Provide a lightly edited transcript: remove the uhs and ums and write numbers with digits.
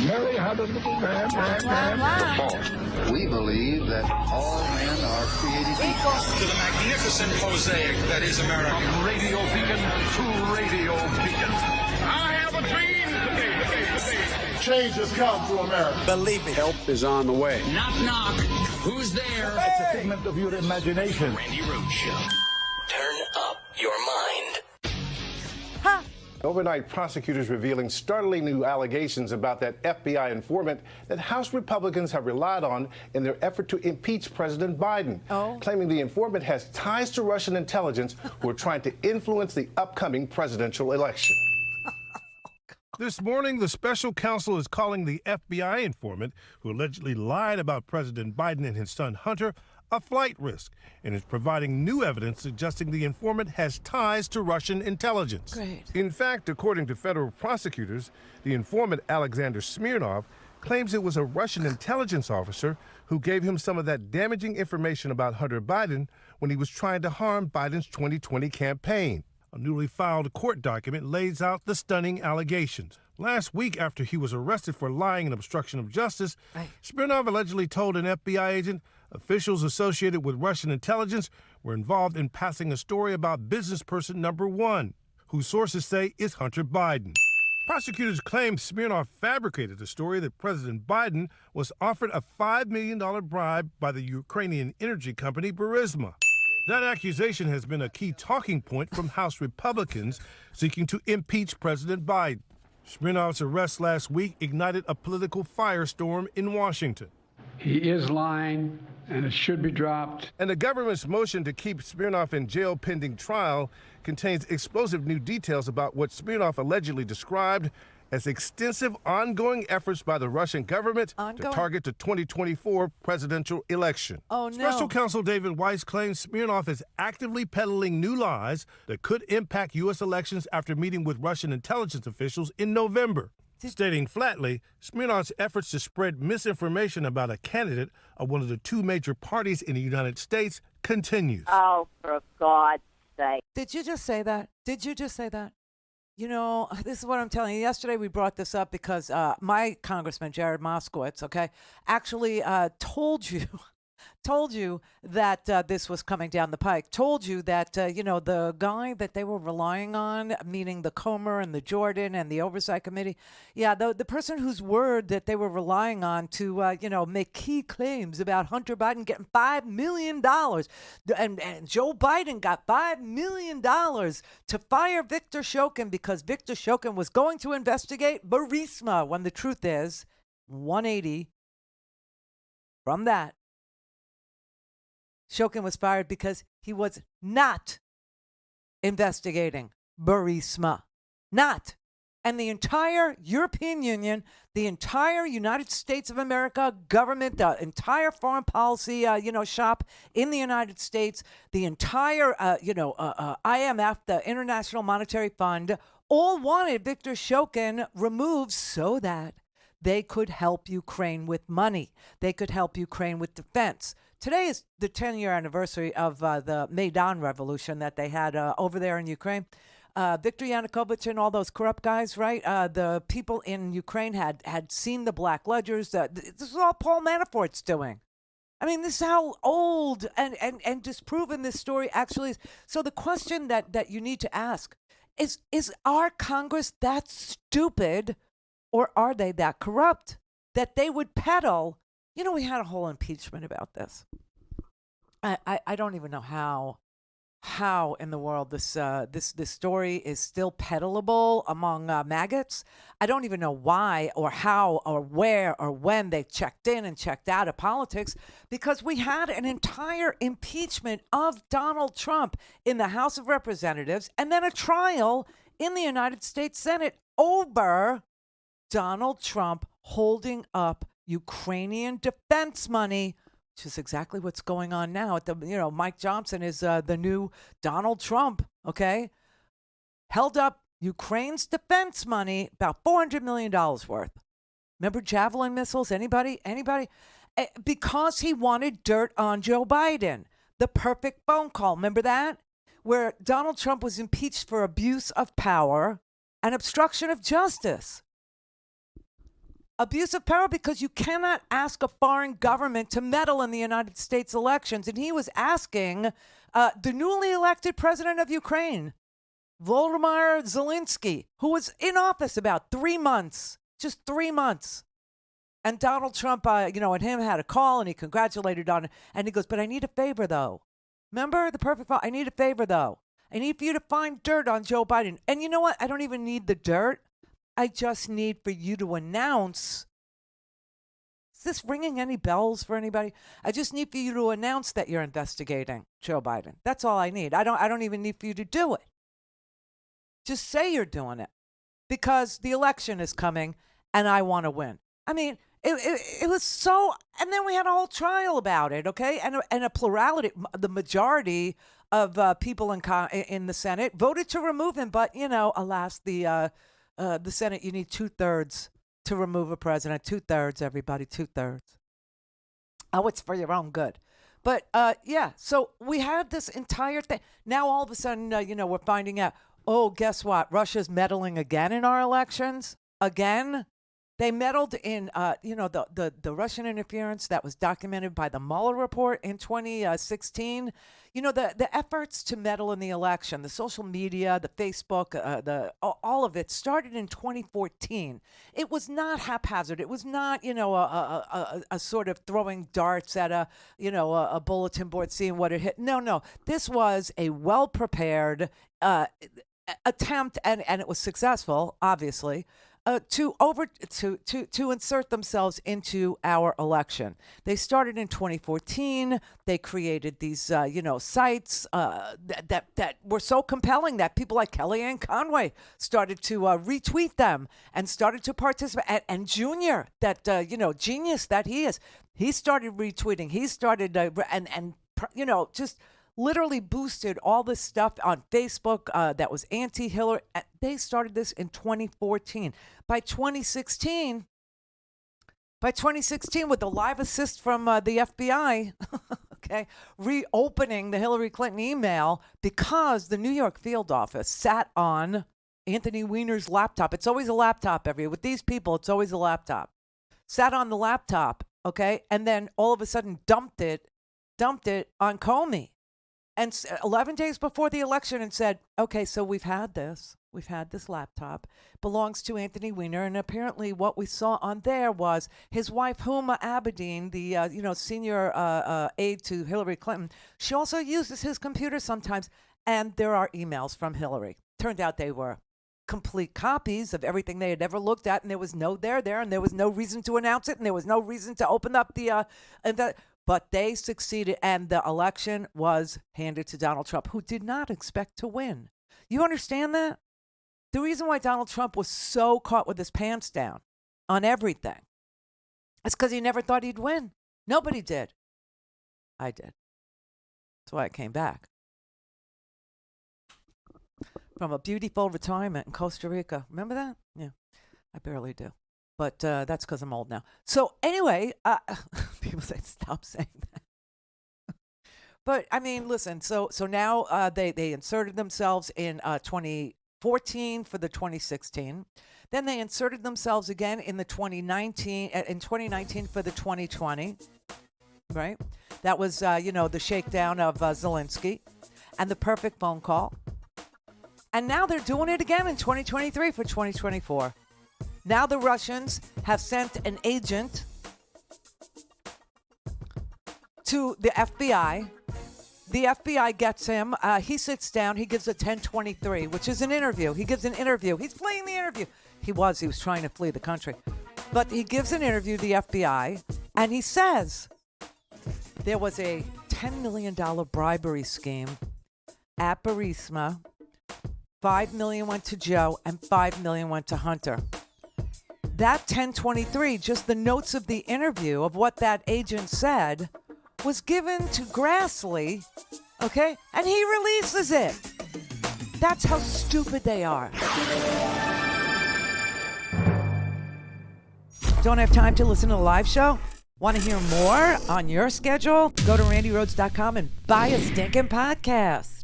Mary had a little man. We believe that all men are created equal. To the magnificent mosaic that is America. From radio beacon to radio beacon. I have a dream today. Change has come to America. Believe it. Help is on the way. Knock, knock. Who's there? It's a figment of your imagination. Randi Rhodes Show. Turn up your mind. Overnight, prosecutors revealing startling new allegations about that FBI informant that House Republicans have relied on in their effort to impeach President Biden, claiming the informant has ties to Russian intelligence who are trying to influence the upcoming presidential election. This morning, the special counsel is calling the FBI informant, who allegedly lied about President Biden and his son Hunter, a flight risk, and is providing new evidence suggesting the informant has ties to Russian intelligence. Great. In fact, according to federal prosecutors, the informant, Alexander Smirnov, claims it was a Russian intelligence officer who gave him some of that damaging information about Hunter Biden when he was trying to harm Biden's 2020 campaign. A newly filed court document lays out the stunning allegations. Last week, after he was arrested for lying and obstruction of justice, Smirnov allegedly told an FBI agent officials associated with Russian intelligence were involved in passing a story about business person #1, whose sources say is Hunter Biden. Prosecutors claim Smirnov fabricated the story that President Biden was offered a $5 million bribe by the Ukrainian energy company Burisma. That accusation has been a key talking point from House Republicans seeking to impeach President Biden. Smirnov's arrest last week ignited a political firestorm in Washington. He is lying, and it should be dropped. And the government's motion to keep Smirnov in jail pending trial contains explosive new details about what Smirnov allegedly described as extensive ongoing efforts by the Russian government to target the 2024 presidential election. Oh, no. Special counsel David Weiss claims Smirnov is actively peddling new lies that could impact U.S. elections after meeting with Russian intelligence officials in November. Stating flatly, Smirnov's efforts to spread misinformation about a candidate of one of the two major parties in the United States continues. Oh, for God's sake. Did you just say that? Did you just say that? You know, this is what I'm telling you. Yesterday we brought this up because my congressman, Jared Moskowitz, actually told you that this was coming down the pike, told you that, the guy that they were relying on, meaning the Comer and the Jordan and the Oversight Committee, the person whose word that they were relying on to, make key claims about Hunter Biden getting $5 million. And Joe Biden got $5 million to fire Victor Shokin because Victor Shokin was going to investigate Burisma, when the truth is 180 from that. Shokin was fired because he was not investigating Burisma. Not. And the entire European Union, the entire United States of America government, the entire foreign policy, shop in the United States, the entire, IMF, the International Monetary Fund, all wanted Victor Shokin removed so that they could help Ukraine with money. They could help Ukraine with defense. Today is the 10-year anniversary of the Maidan revolution that they had over there in Ukraine. Viktor Yanukovych and all those corrupt guys, right? The people in Ukraine had seen the black ledgers. This is all Paul Manafort's doing. I mean, this is how old and disproven this story actually is. So the question that you need to ask is our Congress that stupid, or are they that corrupt that they would peddle? You know, we had a whole impeachment about this. I don't even know how in the world this story is still peddleable among maggots. I don't even know why or how or where or when they checked in and checked out of politics, because we had an entire impeachment of Donald Trump in the House of Representatives and then a trial in the United States Senate over Donald Trump holding up Ukrainian defense money, which is exactly what's going on now. Mike Johnson is the new Donald Trump, okay? Held up Ukraine's defense money, about $400 million worth. Remember Javelin missiles? Anybody? Because he wanted dirt on Joe Biden. The perfect phone call. Remember that? Where Donald Trump was impeached for abuse of power. and obstruction of justice. Abuse of power because you cannot ask a foreign government to meddle in the United States elections. And he was asking the newly elected president of Ukraine, Volodymyr Zelensky, who was in office about 3 months, just 3 months. And Donald Trump, and him had a call and he congratulated on it. And he goes, but I need a favor, though. Remember the perfect I need a favor, though. I need for you to find dirt on Joe Biden. And you know what? I don't even need the dirt. I just need for you to announce. Is this ringing any bells for anybody? I just need for you to announce that you're investigating Joe Biden. That's all I need. I don't even need for you to do it. Just say you're doing it because the election is coming and I want to win. I mean, it was so, and then we had a whole trial about it, okay? And a plurality, the majority of people in the Senate voted to remove him, but alas, the Senate, you need 2/3 to remove a president. 2/3, everybody, 2/3. Oh, it's for your own good. But yeah, so we had this entire thing. Now all of a sudden, we're finding out. Oh, guess what? Russia's meddling again in our elections. Again, they meddled in the Russian interference that was documented by the Mueller report in 2016. The efforts to meddle in the election, the social media, the Facebook, all of it started in 2014. It was not haphazard. It was not, a sort of throwing darts at a bulletin board, seeing what it hit. No. This was a well-prepared attempt, and it was successful, obviously, to insert themselves into our election. They started in 2014. They created these, sites that were so compelling that people like Kellyanne Conway started to retweet them and started to participate. And Junior, that genius that he is, he started retweeting. He started just literally boosted all this stuff on Facebook that was anti-Hillary. They started this in 2014. By 2016, with the live assist from the FBI, okay, reopening the Hillary Clinton email because the New York field office sat on Anthony Weiner's laptop. It's always a laptop with these people. It's always a laptop. Sat on the laptop, okay, and then all of a sudden dumped it on Comey. And 11 days before the election and said, okay, so we've had this laptop, belongs to Anthony Weiner. And apparently what we saw on there was his wife, Huma Abedin, the, senior aide to Hillary Clinton. She also uses his computer sometimes. And there are emails from Hillary. Turned out they were complete copies of everything they had ever looked at. And there was no there, and there was no reason to announce it. And there was no reason to open up but they succeeded, and the election was handed to Donald Trump, who did not expect to win. You understand that? The reason why Donald Trump was so caught with his pants down on everything is because he never thought he'd win. Nobody did. I did. That's why I came back from a beautiful retirement in Costa Rica. Remember that? Yeah, I barely do. But that's because I'm old now. So anyway, people say, stop saying that. But I mean, listen, so now they inserted themselves in 2014 for the 2016. Then they inserted themselves again in the 2019 for the 2020. Right? That was, the shakedown of Zelensky and the perfect phone call. And now they're doing it again in 2023 for 2024. Now the Russians have sent an agent to the FBI. The FBI gets him. He sits down. He gives a 1023, which is an interview. He gives an interview. He's playing the interview. He was trying to flee the country. But he gives an interview to the FBI, and he says there was a $10 million bribery scheme at Burisma. $5 million went to Joe, and $5 million went to Hunter. That 1023, just the notes of the interview of what that agent said, was given to Grassley, okay? And he releases it. That's how stupid they are. Don't have time to listen to the live show? Want to hear more on your schedule? Go to randyrhodes.com and buy a stinking podcast.